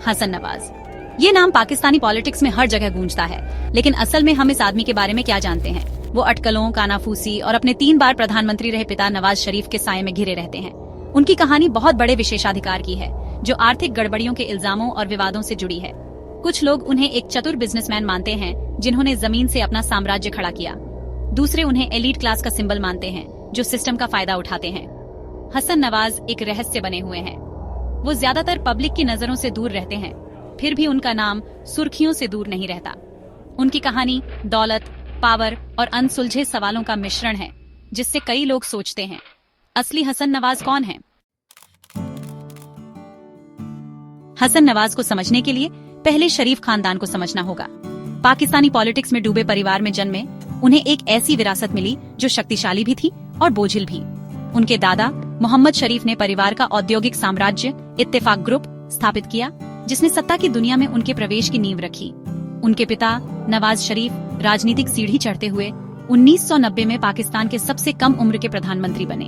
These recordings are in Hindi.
हसन नवाज। ये नाम पाकिस्तानी पॉलिटिक्स में हर जगह गूंजता है, लेकिन असल में हम इस आदमी के बारे में क्या जानते हैं? वो अटकलों, कानाफूसी और अपने 3 बार प्रधानमंत्री रहे पिता नवाज शरीफ के साये में घिरे रहते हैं। उनकी कहानी बहुत बड़े विशेषाधिकार की है, जो आर्थिक गड़बड़ियों के इल्जामों और विवादों से जुड़ी है। कुछ लोग उन्हें एक चतुर बिजनेसमैन मानते हैं, जिन्होंने जमीन से अपना साम्राज्य खड़ा किया। दूसरे उन्हें एलीट क्लास का सिंबल मानते हैं, जो सिस्टम का फायदा उठाते हैं। हसन नवाज एक रहस्य बने हुए हैं। वो ज्यादातर पब्लिक की नजरों से दूर रहते हैं, फिर भी उनका नाम सुर्खियों से दूर नहीं रहता। उनकी कहानी दौलत, पावर और अनसुलझे सवालों का मिश्रण है, जिससे कई लोग सोचते हैं, असली हसन नवाज कौन है? हसन नवाज को समझने के लिए पहले शरीफ खानदान को समझना होगा। पाकिस्तानी पॉलिटिक्स में डूबे परिवार में जन्मे उन्हें एक ऐसी विरासत मिली जो शक्तिशाली भी थी और बोझिल भी। उनके दादा मोहम्मद शरीफ ने परिवार का औद्योगिक साम्राज्य इत्तेफाक ग्रुप स्थापित किया, जिसने सत्ता की दुनिया में उनके प्रवेश की नींव रखी। उनके पिता नवाज शरीफ राजनीतिक सीढ़ी चढ़ते हुए 1990 में पाकिस्तान के सबसे कम उम्र के प्रधानमंत्री बने।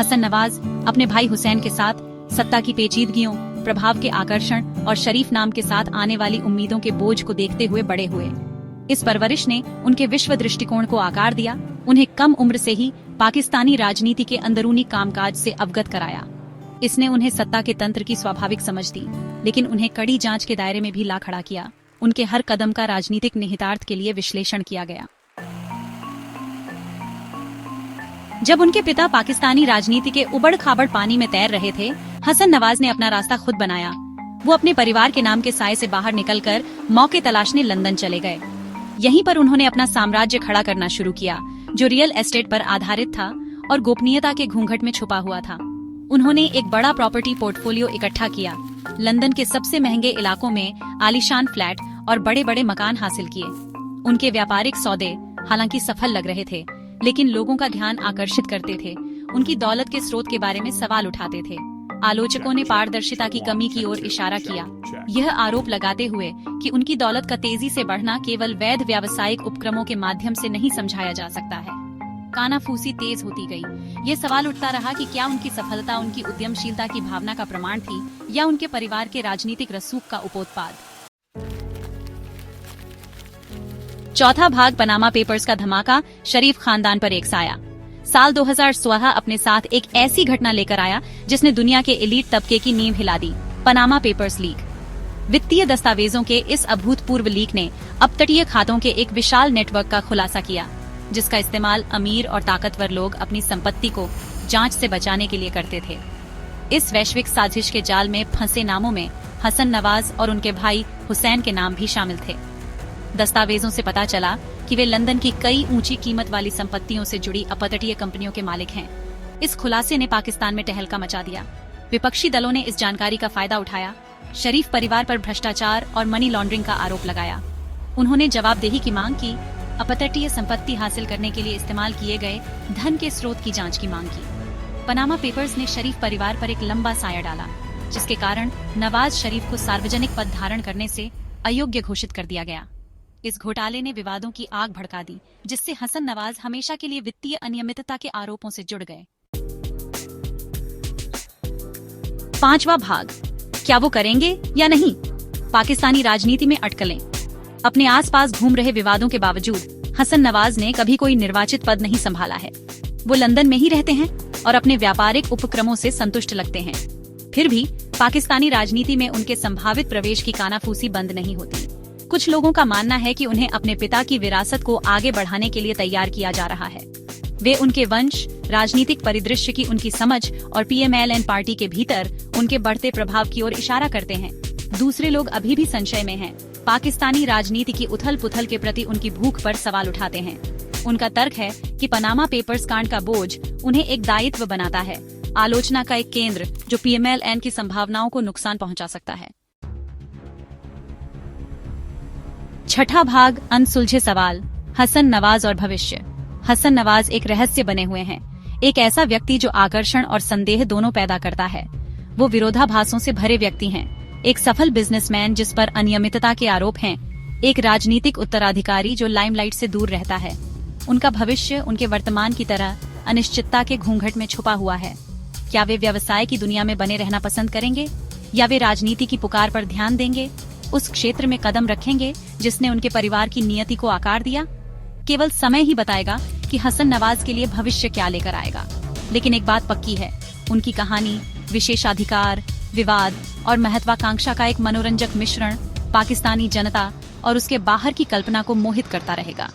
हसन नवाज अपने भाई हुसैन के साथ सत्ता की पेचीदगियों, प्रभाव के आकर्षण और शरीफ नाम के साथ आने वाली उम्मीदों के बोझ को देखते हुए बड़े हुए। इस परवरिश ने उनके विश्व दृष्टिकोण को आकार दिया, उन्हें कम उम्र से ही पाकिस्तानी राजनीति के अंदरूनी कामकाज से अवगत कराया। इसने उन्हें सत्ता के तंत्र की स्वाभाविक समझ दी, लेकिन उन्हें कड़ी जांच के दायरे में भी ला खड़ा किया। उनके हर कदम का राजनीतिक निहितार्थ के लिए विश्लेषण किया गया। जब उनके पिता पाकिस्तानी राजनीति के उबड़-खाबड़ पानी में तैर रहे थे, हसन नवाज ने अपना रास्ता खुद बनाया। वो अपने परिवार के नाम के साए से बाहर निकलकर मौके तलाशने लंदन चले गए। यहीं पर उन्होंने अपना साम्राज्य खड़ा करना शुरू किया, जो रियल एस्टेट पर आधारित था और गोपनीयता के घूंघट में छुपा हुआ था। उन्होंने एक बड़ा प्रॉपर्टी पोर्टफोलियो इकट्ठा किया, लंदन के सबसे महंगे इलाकों में आलीशान फ्लैट और बड़े बड़े मकान हासिल किए। उनके व्यापारिक सौदे हालांकि सफल लग रहे थे, लेकिन लोगों का ध्यान आकर्षित करते थे। उनकी दौलत के स्रोत के बारे में सवाल उठाते थे। आलोचकों ने पारदर्शिता की कमी की ओर इशारा किया, यह आरोप लगाते हुए कि उनकी दौलत का तेजी से बढ़ना केवल वैध व्यावसायिक उपक्रमों के माध्यम से नहीं समझाया जा सकता है। कानाफूसी तेज होती गई। ये सवाल उठता रहा कि क्या उनकी सफलता उनकी उद्यमशीलता की भावना का प्रमाण थी या उनके परिवार के राजनीतिक रसूख का उपोत्पाद। चौथा भाग, पनामा पेपर्स का धमाका शरीफ खानदान पर एक साया। साल 2016 अपने साथ एक ऐसी घटना लेकर आया जिसने दुनिया के एलीट तबके की नींव हिला दी, पनामा पेपर्स लीक। वित्तीय दस्तावेजों के इस अभूतपूर्व लीक ने अपतटीय खातों के एक विशाल नेटवर्क का खुलासा किया, जिसका इस्तेमाल अमीर और ताकतवर लोग अपनी संपत्ति को जांच से बचाने के लिए करते थे। इस वैश्विक साजिश के जाल में फंसे नामों में हसन नवाज और उनके भाई हुसैन के नाम भी शामिल थे। दस्तावेजों से पता चला कि वे लंदन की कई ऊंची कीमत वाली संपत्तियों से जुड़ी अपतटीय कंपनियों के मालिक हैं। इस खुलासे ने पाकिस्तान में तहलका मचा दिया। विपक्षी दलों ने इस जानकारी का फायदा उठाया, शरीफ परिवार पर भ्रष्टाचार और मनी लॉन्ड्रिंग का आरोप लगाया। उन्होंने जवाबदेही की मांग की, अपतटीय संपत्ति हासिल करने के लिए इस्तेमाल किए गए धन के स्रोत की जांच की मांग की। पनामा पेपर्स ने शरीफ परिवार पर एक लंबा साया डाला, जिसके कारण नवाज शरीफ को सार्वजनिक पद धारण करने से अयोग्य घोषित कर दिया गया। इस घोटाले ने विवादों की आग भड़का दी, जिससे हसन नवाज हमेशा के लिए वित्तीय अनियमितता के आरोपों से जुड़ गए। पांचवा भाग, क्या वो करेंगे या नहीं? पाकिस्तानी राजनीति में अटकलें। अपने आसपास घूम रहे विवादों के बावजूद हसन नवाज ने कभी कोई निर्वाचित पद नहीं संभाला है। वो लंदन में ही रहते हैं और अपने व्यापारिक उपक्रमों से संतुष्ट लगते हैं। फिर भी पाकिस्तानी राजनीति में उनके संभावित प्रवेश की कानाफूसी बंद नहीं होती। कुछ लोगों का मानना है कि उन्हें अपने पिता की विरासत को आगे बढ़ाने के लिए तैयार किया जा रहा है। वे उनके वंश, राजनीतिक परिदृश्य की उनकी समझ और पीएमएलएन पार्टी के भीतर उनके बढ़ते प्रभाव की ओर इशारा करते हैं। दूसरे लोग अभी भी संशय में हैं। पाकिस्तानी राजनीति की उथल-पुथल के प्रति उनकी भूख पर सवाल उठाते हैं। उनका तर्क है कि पनामा पेपर्स कांड का बोझ उन्हें एक दायित्व बनाता है, आलोचना का एक केंद्र जो पीएमएलएन की संभावनाओं को नुकसान पहुंचा सकता है। छठा भाग, अनसुलझे सवाल, हसन नवाज और भविष्य। हसन नवाज एक रहस्य बने हुए हैं, एक ऐसा व्यक्ति जो आकर्षण और संदेह दोनों पैदा करता है। वो विरोधाभासों से भरे व्यक्ति हैं, एक सफल बिजनेसमैन जिस पर अनियमितता के आरोप हैं, एक राजनीतिक उत्तराधिकारी जो लाइमलाइट से दूर रहता है। उनका भविष्य उनके वर्तमान की तरह अनिश्चितता के घूंघट में छुपा हुआ है। क्या वे व्यवसाय की दुनिया में बने रहना पसंद करेंगे या वे राजनीति की पुकार पर ध्यान देंगे, उस क्षेत्र में कदम रखेंगे जिसने उनके परिवार की नियति को आकार दिया? केवल समय ही बताएगा कि हसन नवाज के लिए भविष्य क्या लेकर आएगा। लेकिन एक बात पक्की है, उनकी कहानी विशेषाधिकार, विवाद और महत्वाकांक्षा का एक मनोरंजक मिश्रण पाकिस्तानी जनता और उसके बाहर की कल्पना को मोहित करता रहेगा।